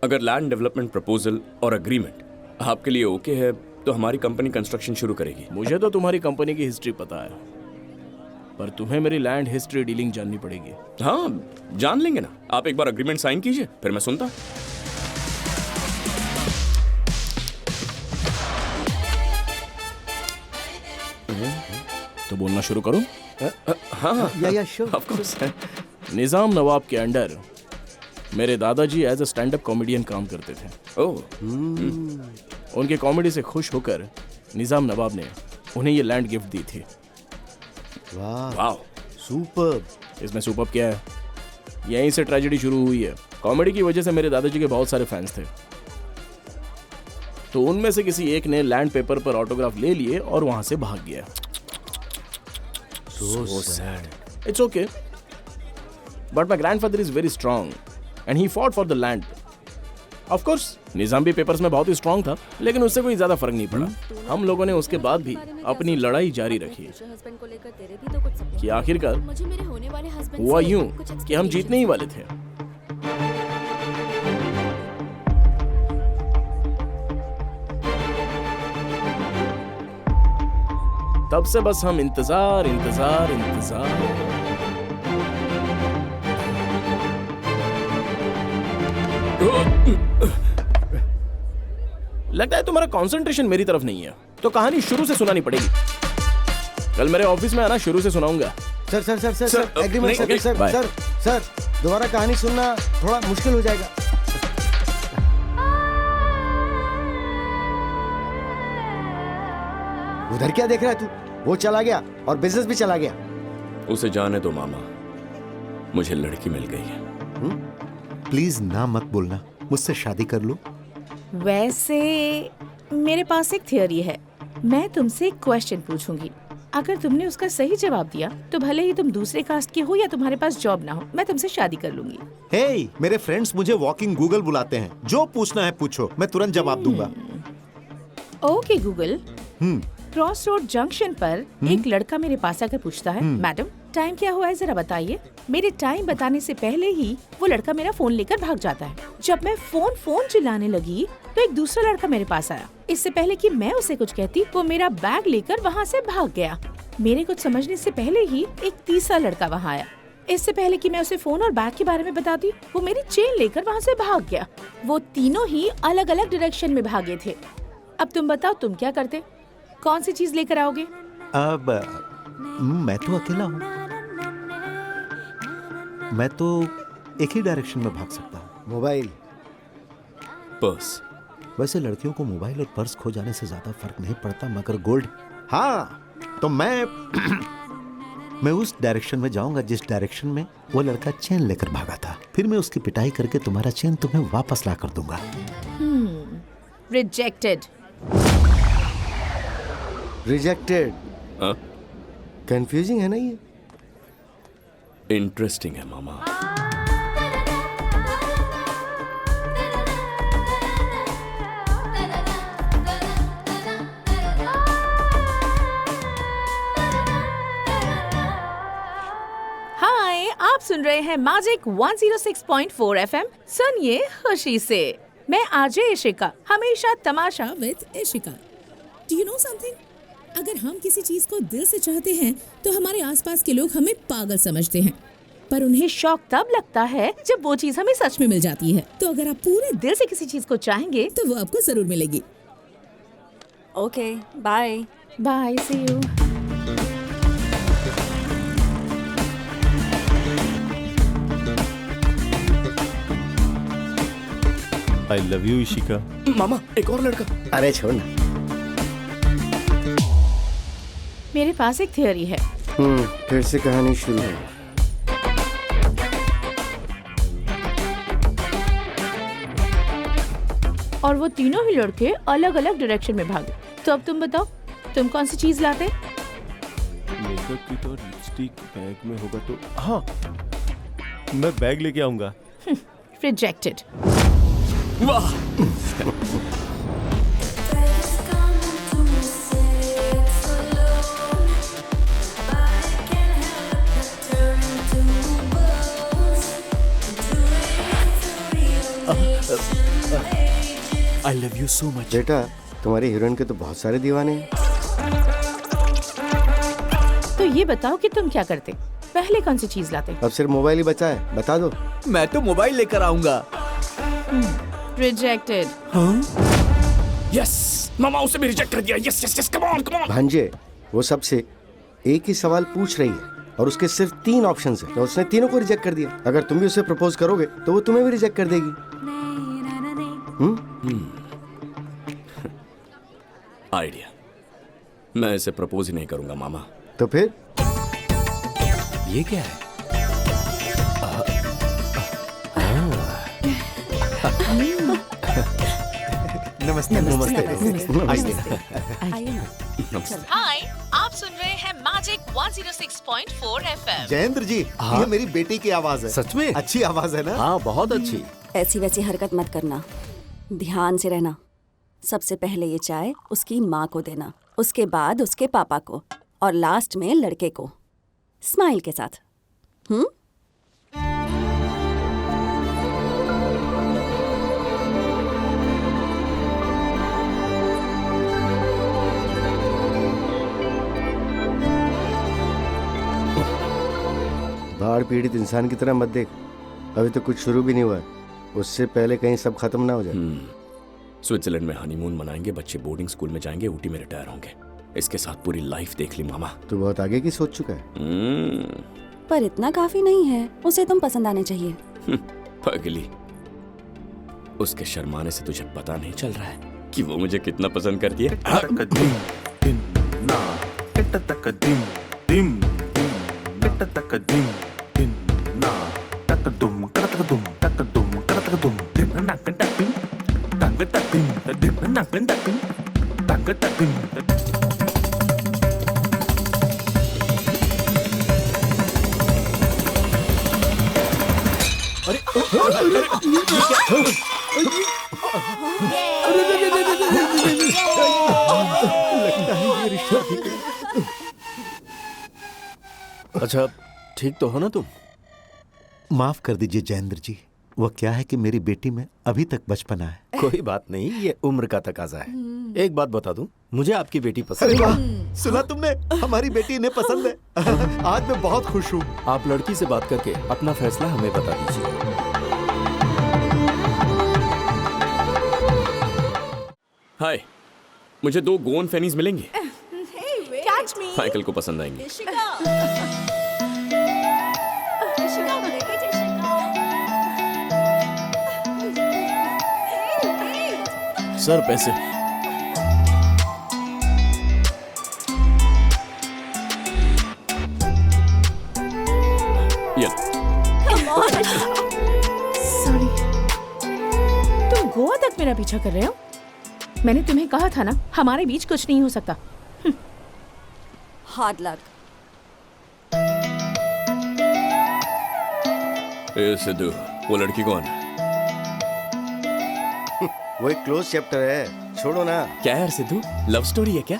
अगर land development proposal और agreement आपके लिए ओके है तो हमारी कंपनी कंस्ट्रक्शन शुरू करेगी। मुझे तो तुम्हारी कंपनी की हिस्ट्री पता है, पर तुम्हें मेरी लैंड हिस्ट्री डीलिंग जाननी पड़ेगी। हाँ, जान लेंगे ना। आप एक बार एग्रीमेंट साइन कीजिए, फिर मैं सुनता। तो बोलना शुरू करूं? हाँ, या श्योर। Of course. निजाम नवाब के अंडर मेरे दादाजी as a stand up comedian काम करते थे। ओह, उनके कॉमेडी से खुश होकर निजाम नवाब ने उन्हें ये लैंड गिफ्ट दी थी। वाह, वाह, सुपर। इसमें सुपर क्या है? यहीं से ट्रेजेडी शुरू हुई है। कॉमेडी की वजह से मेरे दादाजी के बहुत सारे फैंस थे, तो उनमें से किसी एक ने लैंड पेपर पर ऑटोग्राफ ले लिए और वहां से भाग गया। So sad. It's okay. But my grandfather is very strong and he fought for the land. Of course, निजाम भी पेपर्स में बहुत ही स्ट्रांग था, लेकिन उससे कोई ज्यादा फर्क नहीं पड़ा। हम लोगों ने उसके बाद भी अपनी लड़ाई जारी रखी कि आखिरकार हुआ यूं कि हम जीतने ही वाले थे। तब से बस हम इंतजार। लगता है तुम्हारा कंसंट्रेशन मेरी तरफ नहीं है, तो कहानी शुरू से सुनानी पड़ेगी। कल मेरे ऑफिस में आना, शुरू से सुनाऊंगा। Sir sir sir sir sir agreement नहीं, सर बाय। सर सर दोबारा कहानी सुनना थोड़ा मुश्किल हो जाएगा। उधर क्या देख रहा है तू? वो चला गया और बिजनेस भी चला गया। उसे जाने दो मामा, मुझे लड़की मिल गई है। प्लीज ना मत बोलना, मुझसे शादी कर लो। वैसे मेरे पास एक थियरी है। मैं तुमसे एक क्वेश्चन पूछूंगी, अगर तुमने उसका सही जवाब दिया तो भले ही तुम दूसरे कास्ट के हो या तुम्हारे पास जॉब ना हो, मैं तुमसे शादी कर लूंगी। हे, मेरे फ्रेंड्स मुझे वॉकिंग गूगल बुलाते हैं। जो पूछना है पूछो, मैं तुरंत जवाब दूंगा। Okay Google. Cross road junction पर एक लड़का मेरे पास आकर पूछता है, मैडम टाइम क्या हुआ है जरा बताइए। मेरे टाइम बताने से पहले ही वो लड़का मेरा फोन लेकर भाग जाता है। जब मैं फोन चिल्लाने लगी तो एक दूसरा लड़का मेरे पास आया। इससे पहले कि मैं उसे कुछ कहती, वो मेरा बैग लेकर वहाँ से भाग गया। मेरे कुछ समझने से पहले ही एक तीसरा लड़का वहाँ आया। इससे पहले कि मैं उसे फोन और बैग के बारे में बताती, वो मेरी चेन लेकर वहाँ से भाग गया। वो तीनों ही अलग अलग डायरेक्शन में भागे थे। अब तुम बताओ तुम क्या करते? कौन सी चीज लेकर आओगे? अब मैं तो अकेला हूँ, मैं तो एक ही डायरेक्शन में भाग सकता हूँ। मोबाइल। पर्स। वैसे लड़कियों को मोबाइल और पर्स खो जाने से ज्यादा फर्क नहीं पड़ता, मगर गोल्ड। हाँ, तो मैं उस डायरेक्शन में जाऊंगा जिस डायरेक्शन में वो लड़का चेन लेकर भागा था। फिर मैं उसकी पिटाई करके तुम्हारा चेन तुम्हें वापस ला कर दूंगा। रिजेक्टेड। रिजेक्टेड। हाँ? कंफ्यूजिंग है ना ये? इंटरेस्टिंग है मामा। हाय, आप सुन रहे हैं मैजिक 106.4 FM। सुनिए खुशी से। मैं आरजे इशिका, हमेशा तमाशा with Ishika. Do you know something? अगर हम किसी चीज को दिल से चाहते हैं तो हमारे आसपास के लोग हमें पागल समझते हैं, पर उन्हें शौक तब लगता है जब वो चीज हमें सच में मिल जाती है। तो अगर आप पूरे दिल से किसी चीज को चाहेंगे तो वो आपको जरूर मिलेगी। Okay, bye. Bye, see you. I love you Ishika. मामा, एक और लड़का। अरे छोड़ ना। मेरे पास एक थियरी है। फिर से कहानी शुरू है। और वो तीनों ही लड़के अलग अलग डायरेक्शन में भागे। तो अब तुम बताओ तुम कौन सी चीज लाते? मेकअप किट और लिपस्टिक बैग में होगा तो हाँ, मैं बैग लेके आऊंगा। रिजेक्टेड। वाह, आई लव यू सो मच। बेटा तुम्हारी हीरोइन के तो बहुत सारे दीवाने हैं। तो ये बताओ कि तुम क्या करते, पहले कौन सी चीज लाते? अब सिर्फ मोबाइल ही बचा है, बता दो। मैं तो मोबाइल लेकर आऊंगा। रिजेक्टेड। यस मामा, उसे भी रिजेक्ट कर दिया। Yes yes yes, come on come on. भांजे वो सबसे एक ही सवाल पूछ रही है और उसके सिर्फ 3 ऑप्शंस हैं, तो उसने तीनों को रिजेक्ट कर दिया। अगर तुम भी उसे प्रपोज करोगे तो वो तुम्हें भी रिजेक्ट कर देगी। आइडिया, मैं इसे प्रपोज ही नहीं करूंगा मामा। तो फिर ये क्या है? नमस्ते नमस्ते। आइए ना। हाय, आप सुन रहे हैं मैजिक 106.4 FM। जयेंद्र जी, ये मेरी बेटी की आवाज है। सच में? अच्छी आवाज है ना? हाँ, बहुत अच्छी। ऐसी वैसी हरकत मत करना, ध्यान से रहना। सबसे पहले ये चाय उसकी माँ को देना, उसके बाद उसके पापा को, और लास्ट में लड़के को, स्माइल के साथ। बाढ़ पीड़ित इंसान की तरह मत देख, अभी तो कुछ शुरू भी नहीं हुआ है, उससे पहले कहीं सब खत्म ना हो जाए। स्विट्जरलैंड में हनीमून मनाएंगे, बच्चे बोर्डिंग स्कूल में जाएंगे, ऊटी में रिटायर होंगे। इसके साथ पूरी लाइफ देख ली मामा। तू बहुत आगे की सोच चुका है। पर इतना काफी नहीं है, उसे तुम पसंद आने चाहिए। पगली, उसके शर्माने से तुझे पता नहीं चल रहा है कि वो मुझे कितना पसंद करती है। अच्छा, ठीक तो हो ना तुम? माफ कर दीजिए जयेंद्र जी, वो क्या है कि मेरी बेटी में अभी तक बचपना है। कोई बात नहीं, ये उम्र का तकाजा है। एक बात बता दूं, मुझे आपकी बेटी अरे पसंद वाह, है। सुना तुमने? हमारी बेटी इन्हें पसंद है। आज मैं बहुत खुश हूँ। आप लड़की से बात करके अपना फैसला हमें बता दीजिए। हाय, मुझे 2 गोन फेनीज मिलेंगे। Catch me. माइकल को पसंद आएंगे। सर पैसे। ये सॉरी। तुम गोवा तक मेरा पीछा कर रहे हो? मैंने तुम्हें कहा था ना, हमारे बीच कुछ नहीं हो सकता। Hard luck. ए सिद्धू, वो लड़की कौन है? वो एक क्लोज चैप्टर है, छोड़ो ना। क्या यार सिद्धू, लव स्टोरी है क्या?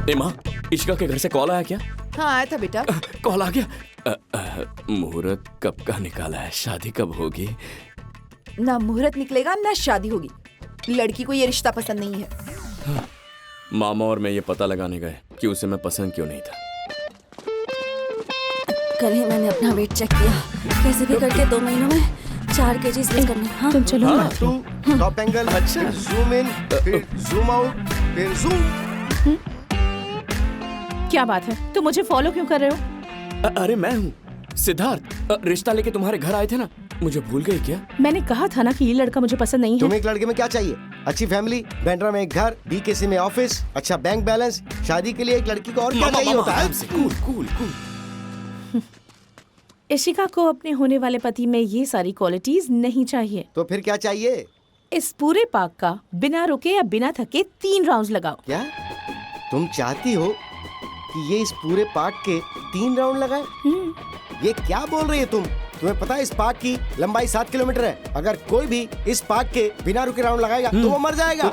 ए माँ, इशिका के घर से कॉल आया क्या? हाँ आया था बेटा। कॉल आ गया। मुहूर्त कब का निकाला है, शादी कब होगी? ना मुहूर्त निकलेगा ना शादी होगी, लड़की को ये रिश्ता पसंद नहीं है। मामा और मैं ये पता लगाने गए कि उसे मैं पसंद क्यों नहीं था। कल ही मैंने अपना वेट चेक किया, कैसे भी करके 2 महीनों में 4 kg लूज करना। हाँ? तुम चलो ना। टू टॉप एंगल, फिर जूम इन, फिर जूम आउट, फिर जूम। क्या बात है, तुम मुझे फॉलो क्यों कर रहे हो? अरे मैं हूँ सिद्धार्थ, रिश्ता लेके तुम्हारे घर आए थे ना, मुझे भूल गए क्या? मैंने कहा था ना कि ये लड़का मुझे पसंद नहीं है। तुम्हें एक लड़के में क्या चाहिए? अच्छी फैमिली, बैंड्रा में एक घर, बीकेसी में ऑफिस, अच्छा बैंक बैलेंस। शादी के लिए एक लड़की को और क्या चाहिए होता है? Cool cool cool. इशिका को अपने होने वाले पति में ये सारी क्वालिटीज नहीं चाहिए। तो फिर क्या चाहिए? इस पूरे पार्क का बिना रुके या बिना थके 3 राउंड लगाओ। क्या तुम चाहती हो कि ये इस पूरे पार्क के 3 राउंड लगाए? ये क्या बोल रही है तुम? तुम्हें पता है इस पार्क की लंबाई 7 किलोमीटर है। अगर कोई भी इस पार्क के बिना रुके राउंड लगाएगा तो वो मर जाएगा।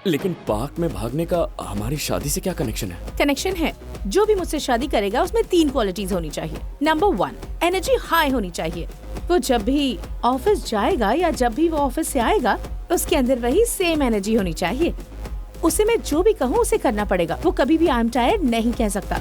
लेकिन पार्क में भागने का हमारी शादी से क्या कनेक्शन है? कनेक्शन है। जो भी मुझसे शादी करेगा उसमें 3 क्वालिटीज होनी चाहिए। नंबर 1, एनर्जी हाई होनी चाहिए। वो जब भी ऑफिस जाएगा या जब भी वो ऑफिस से आएगा, उसके अंदर वही सेम एनर्जी होनी चाहिए। उसे मैं जो भी कहूँ उसे करना पड़ेगा। वो कभी भी आई एम टायर्ड नहीं कह सकता।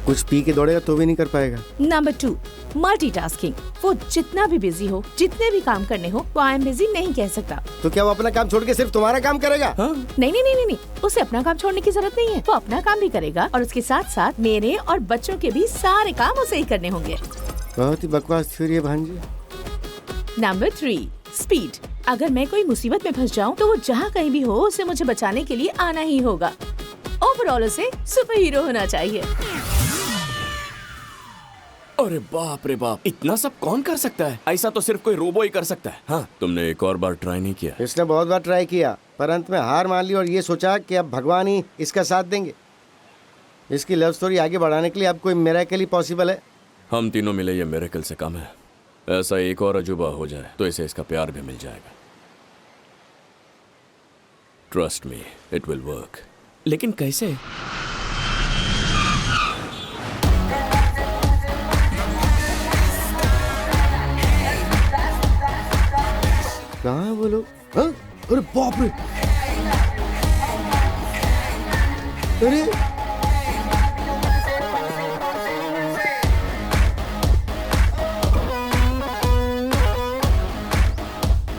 कुछ पी के दौड़ेगा तो भी नहीं कर पाएगा। Number 2, multitasking. वो जितना भी बिजी हो, जितने भी काम करने हो, वो आई एम बिजी नहीं कह सकता। तो क्या वो अपना काम छोड़ के सिर्फ तुम्हारा काम करेगा? नहीं, उसे अपना काम छोड़ने की जरूरत नहीं है। वो अपना काम भी करेगा और उसके साथ साथ मेरे और बच्चों के भी सारे काम उसे ही करने होंगे। बहुत ही बकवास थ्योरी है भांजी। Number 3, speed. अगर मैं कोई मुसीबत में फंस जाऊं तो वो जहाँ कहीं भी हो उसे मुझे बचाने के लिए आना ही होगा। ओवरऑल उसे सुपर हीरो होना चाहिए। अरे बाप रे बाप, इतना सब कौन कर सकता है? ऐसा तो सिर्फ कोई रोबो ही कर सकता है। हाँ, तुमने एक और बार ट्राई नहीं किया? इसने बहुत बार ट्राई किया, पर अंत में हार मान ली और ये सोचा कि अब भगवान ही इसका साथ देंगे। इसकी लव स्टोरी आगे बढ़ाने के लिए अब कोई मिरेकल ही पॉसिबल है। हम तीनों मिले ये मिरेकल से कम है। ऐसा एक और अजूबा हो जाए तो इसे इसका प्यार भी मिल जाएगा। Trust me, it will work. लेकिन कैसे? कहाँ वो लोग? हाँ? अरे बाप रे! अरे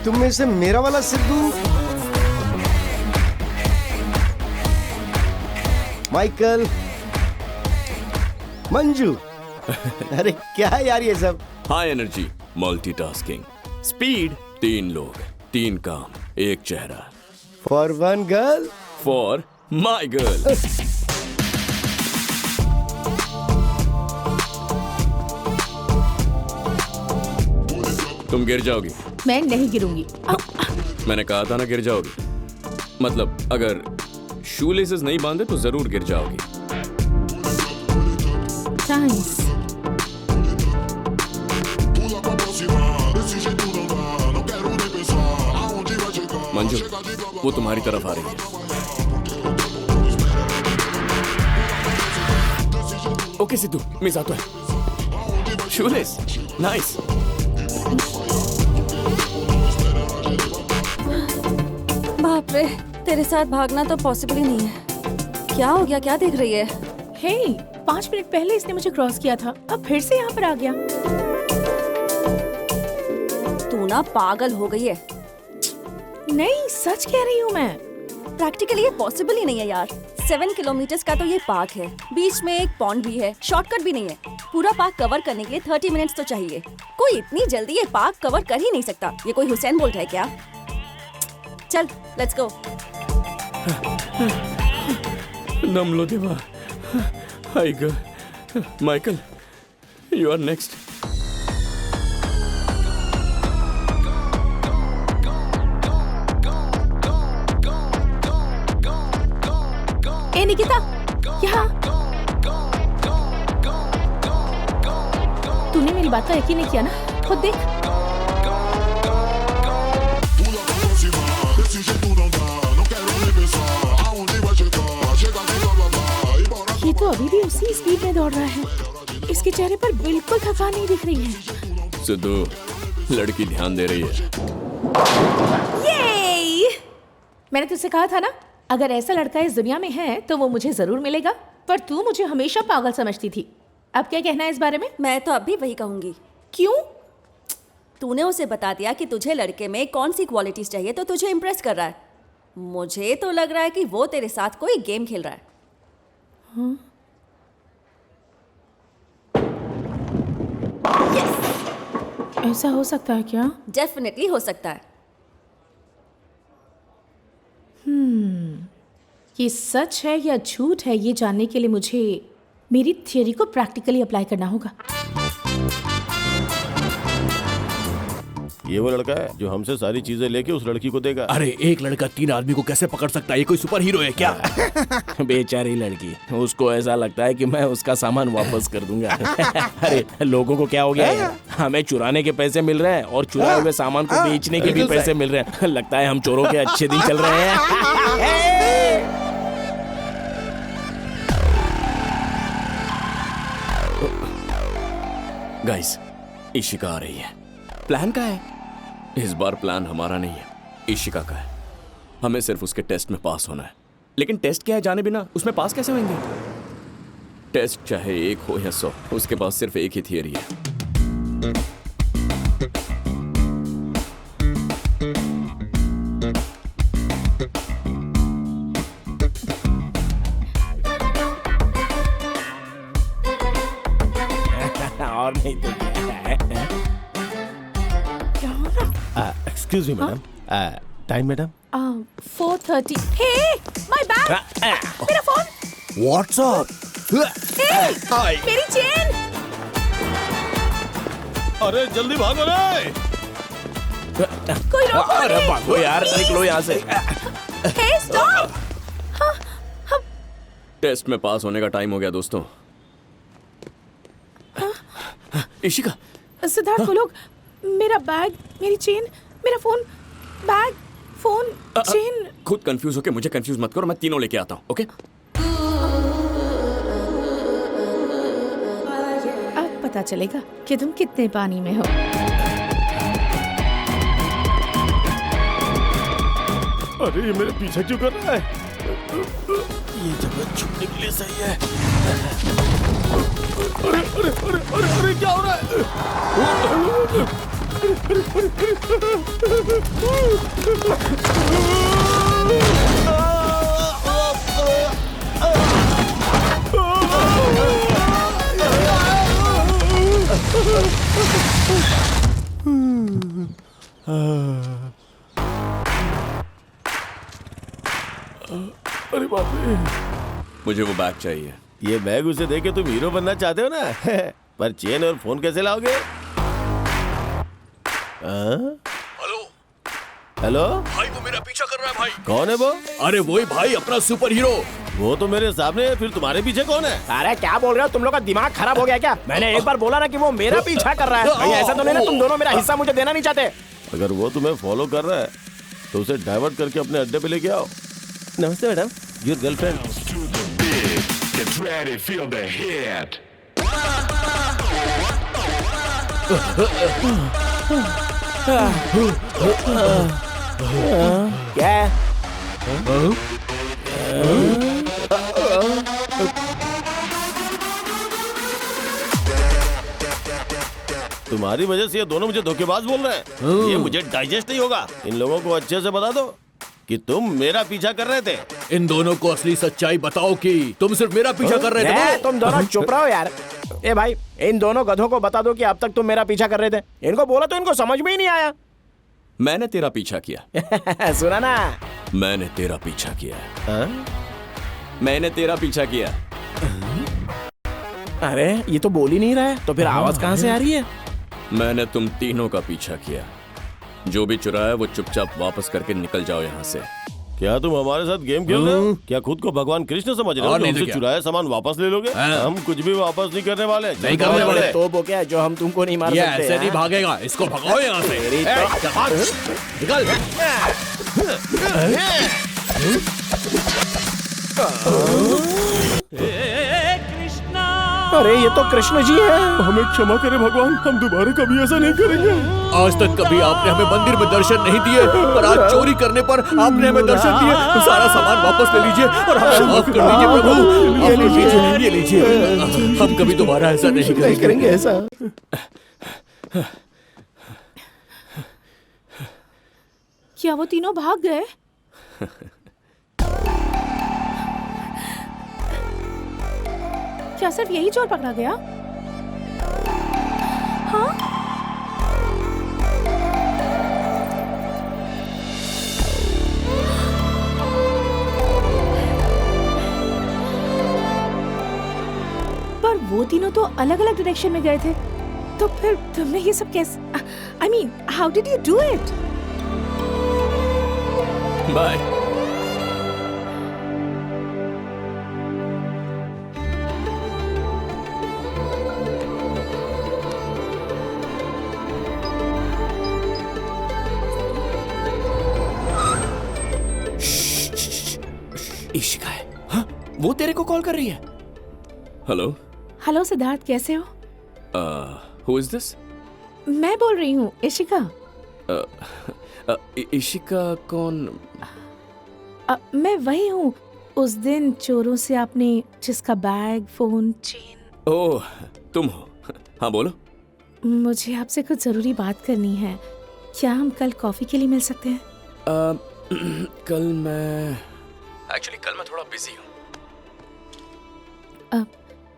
तुम में से मेरा वाला सिद्धू, माइकल, मंजू। अरे क्या है यार ये सब? हाई एनर्जी, मल्टीटास्किंग, स्पीड, 3 लोग, 3 काम, 1 चेहरा। For one girl, for my girl. तुम गिर जाओगी। मैं नहीं गिरूंगी। मैंने कहा था ना गिर जाओगी। मतलब अगर शू लेसेस नहीं बांधे तो जरूर गिर जाओगी। थैंक्स। मंजू, वो तुम्हारी तरफ आ रही है। ओके सिद्धू, मिस आता है। Shoelace, nice. बाप रे, तेरे साथ भागना तो पॉसिबल ही नहीं है। क्या हो गया? क्या देख रही है? हे, 5 मिनट पहले इसने मुझे क्रॉस किया था, अब फिर से यहाँ पर आ गया। तू ना पागल हो गई है। नहीं, सच कह रही हूँ मैं। प्रैक्टिकली ये पॉसिबल ही नहीं है यार। 7 किलोमीटर का तो ये पार्क है, बीच में एक पॉन्ड भी है, शॉर्टकट भी नहीं है। पूरा पार्क कवर करने के लिए 30 मिनट्स तो चाहिए। कोई इतनी जल्दी ये पार्क कवर कर ही नहीं सकता। ये कोई हुसैन बोल्ट है क्या? चल, लेट्स गो। दम लो Deva. Hi girl, Michael, you are next. ए निकिता, यहाँ। तूने मेरी बात का यकीन नहीं किया ना? खुद देख। ये तो अभी भी उसी स्पीड में दौड़ रहा है। इसके चेहरे पर बिल्कुल थकान नहीं दिख रही है। सिद्धू, लड़की ध्यान दे रही है। ये! मैंने तुझसे कहा था ना, अगर ऐसा लड़का इस दुनिया में है तो वो मुझे जरूर मिलेगा। पर तू मुझे हमेशा पागल समझती थी। अब क्या कहना है इस बारे में? मैं तो अब भी वही कहूंगी। क्यों? तूने उसे बता दिया कि तुझे लड़के में कौन सी क्वालिटीज चाहिए तो तुझे इम्प्रेस कर रहा है। मुझे तो लग रहा है कि वो तेरे साथ कोई गेम खेल रहा है। हाँ? यस, ऐसा हो सकता है क्या? डेफिनेटली हो सकता है। ये सच है या झूठ है, ये जानने के लिए मुझे मेरी थियरी को प्रैक्टिकली अप्लाई करना होगा। ये वो लड़का है जो हमसे सारी चीजें लेके उस लड़की को देगा। अरे एक लड़का 3 आदमी को कैसे पकड़ सकता है? ये कोई सुपर हीरो है क्या? बेचारी लड़की, उसको ऐसा लगता है कि मैं उसका सामान वापस कर दूंगा। अरे लोगों को क्या हो गया है? हमें चुराने के पैसे मिल रहे हैं और चुराए हुए सामान को बेचने के भी पैसे मिल रहे हैं। लगता है हम चोरों के अच्छे दिन चल रहे हैं। गाइस, इशिका आ रही है। प्लान का है? इस बार प्लान हमारा नहीं है, इशिका का है। हमें सिर्फ उसके टेस्ट में पास होना है। लेकिन टेस्ट क्या है जाने बिना उसमें पास कैसे होंगे? टेस्ट चाहे 1 हो या 100, उसके पास सिर्फ एक ही थियरी है। और नहीं तो excuse me madam, time madam. 4:30. Hey, my bag, मेरा फोन, व्हाट्सअप। मेरी चेन। अरे जल्दी भागो रे। कोई रोको अरे नहीं। भागो यार, निकलो यहाँ से। हे, स्टॉप। टेस्ट में पास होने का टाइम हो गया दोस्तों। इशिका, सिद्धार्थ, वो लोग मेरा बैग, मेरी चेन, मेरा फोन, बैग, फोन, चेन। खुद कंफ्यूज होके मुझे कंफ्यूज मत करो, मैं तीनों लेके आता हूँ, ओके? अब पता चलेगा कि तुम कितने पानी में हो। अरे ये मेरे पीछे क्यों कर रहा है? ये जगह छुपने के लिए सही है। अरे अरे अरे अरे अरे क्या हो रहा है? अरे बाप रे, मुझे वो बैग चाहिए। ये बैग उसे देके तुम हीरो बनना चाहते हो ना? पर चेन और फोन कैसे लाओगे? हेलो हेलो भाई, वो मेरा पीछा कर रहा है भाई। कौन है वो? अरे वही भाई, अपना सुपर हीरो। वो तो मेरे सामने है, फिर तुम्हारे पीछे कौन है? अरे क्या बोल रहे हो? तुम लोग का दिमाग खराब हो गया क्या? मैंने एक बार बोला ना कि वो मेरा पीछा कर रहा है। भाई ऐसा तो नहीं ना तुम दोनों मेरा हिस्सा मुझे देना नहीं चाहते? अगर वो तुम्हें फॉलो कर रहा है तो उसे डाइवर्ट करके अपने अड्डे पे लेके आओ। नमस्ते madam, your girlfriend. Get ready, feel the hit. क्या है? तुम्हारी वजह से ये दोनों मुझे धोखेबाज बोल रहे हैं। ये मुझे डाइजेस्ट नहीं होगा। इन लोगों को अच्छे से बता दो कि तुम मेरा पीछा कर रहे थे। इन दोनों को असली सच्चाई बताओ कि तुम सिर्फ मेरा पीछा कर रहे थे। तुम दोनों चुप रहो यार। ए भाई, इन दोनों गधों को बता दो कि अब तक तुम मेरा पीछा कर रहे थे। इनको बोला तो इनको समझ में ही नहीं आया। मैंने तेरा पीछा किया। सुना ना? मैंने तेरा पीछा किया। मैंने तेरा पीछा किया। अरे ये तो बोल ही नहीं रहा है, तो फिर आवाज कहाँ से आ रही है? मैंने तुम तीनों का पीछा किया। जो भी चुराया वो चुपचाप वापस करके निकल जाओ यहाँ से। क्या तुम हमारे साथ गेम खेल रहे हो? क्या खुद को भगवान कृष्ण समझ रहे हो? हमसे चुराया सामान वापस ले लोगे? हम कुछ भी वापस नहीं करने वाले। नहीं करने वाले। तो वो क्या है जो हम तुमको नहीं मार सकते? ऐसे नहीं भागेगा, इसको भगाओ यहाँ से। निकल। अरे ये तो कृष्ण जी है। हमें क्षमा करें भगवान, हम दोबारा कभी ऐसा नहीं करेंगे। आज तक कभी आपने हमें मंदिर में दर्शन नहीं दिए, पर आज चोरी करने पर आपने हमें दर्शन दिए। तो सारा सामान वापस ले लीजिए और हमें माफ कर दीजिए प्रभु। ये लीजिए, ये लीजिए। हम कभी दोबारा ऐसा नहीं करेंगे ऐसा। क्या वो तीनों भाग गए? क्या सिर्फ यही चोर पकड़ा गया? हाँ? पर वो तीनों तो अलग अलग डायरेक्शन में गए थे। तो फिर तुमने ये सब कैसे, I mean, how did you do it? Bye. Ishika है। हाँ, वो तेरे को कॉल कर रही है। हेलो। हेलो सिद्धार्थ, कैसे हो? Who is this? मैं बोल रही हूँ, इशिका। इशिका कौन? मैं वही हूँ, उस दिन चोरों से आपने जिसका बैग, फोन, चेन। ओह, तुम हो? हाँ बोलो। मुझे आपसे कुछ जरूरी बात करनी है। क्या हम कल कॉफी के लिए मिल सकते हैं? कल मैं थोड़ा बिजी हूँ।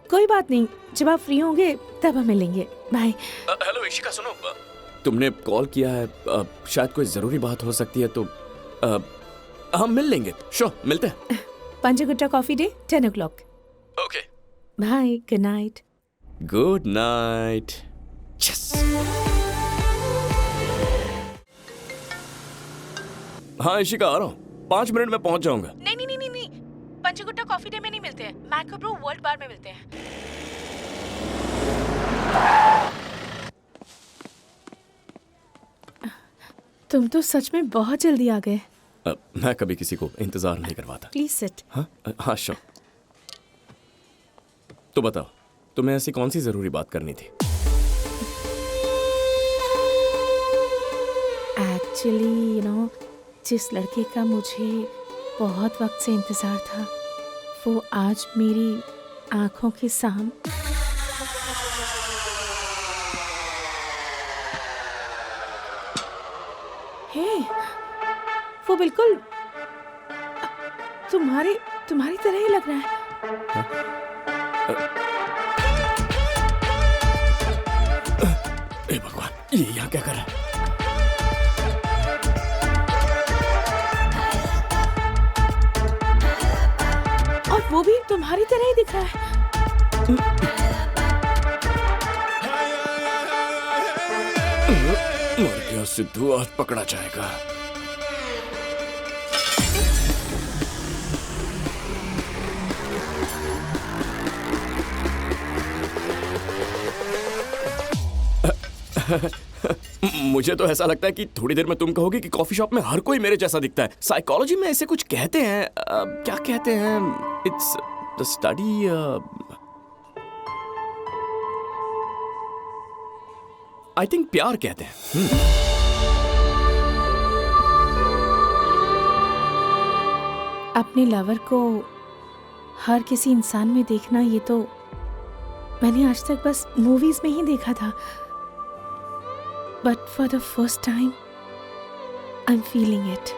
कोई बात नहीं, जब आप फ्री होंगे तब हम मिलेंगे। बाय। हेलो इशिका, सुनो, तुमने कॉल किया है, शायद कोई जरूरी बात हो सकती है, तो हम मिल लेंगे। श्योर, मिलते हैं। Panjagutta coffee day 10 o'clock। Okay, bye, good night. Good night. Yes. हाँ इशिका, आ रहा हूँ, 5 मिनट में पहुंच जाऊंगा। नहीं, पंचगुट्टा कॉफी डे में नहीं मिलते हैं, मैकोब्रो वर्ल्ड बार में मिलते हैं। तुम तो सच में बहुत जल्दी आ गए। मैं कभी किसी को इंतजार नहीं करवाता। Please sit. हाँ श्योर। तो बताओ, तुम्हें ऐसी कौन सी जरूरी बात करनी थी? एक्चुअली जिस लड़के का मुझे बहुत वक्त से इंतजार था, वो आज मेरी आंखों के सामने। हे, वो बिल्कुल तुम्हारी तरह ही लग रहा है। हे भगवान, ये यहाँ क्या कर रहा है? और वो भी तुम्हारी तरह ही दिख रहा है। मर गया सिद्धू, आज पकड़ा जाएगा। मुझे तो ऐसा लगता है कि थोड़ी देर में तुम कहोगे कि कॉफी शॉप में हर कोई मेरे जैसा दिखता है। साइकोलॉजी में ऐसे कुछ कहते हैं, क्या कहते हैं? It's the study, I think प्यार कहते हैं। अपने लवर को हर किसी इंसान में देखना, ये तो मैंने आज तक बस मूवीज में ही देखा था। But for the first time, I'm feeling it.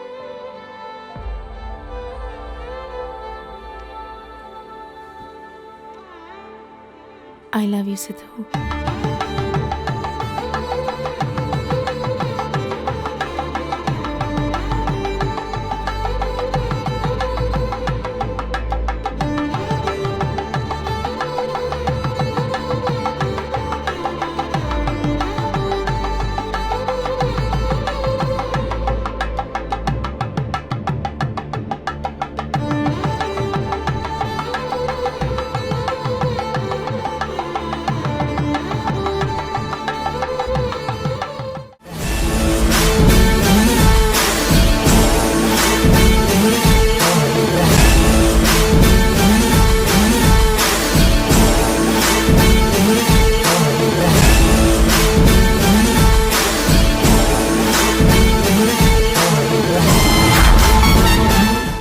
I love you, Sidhu.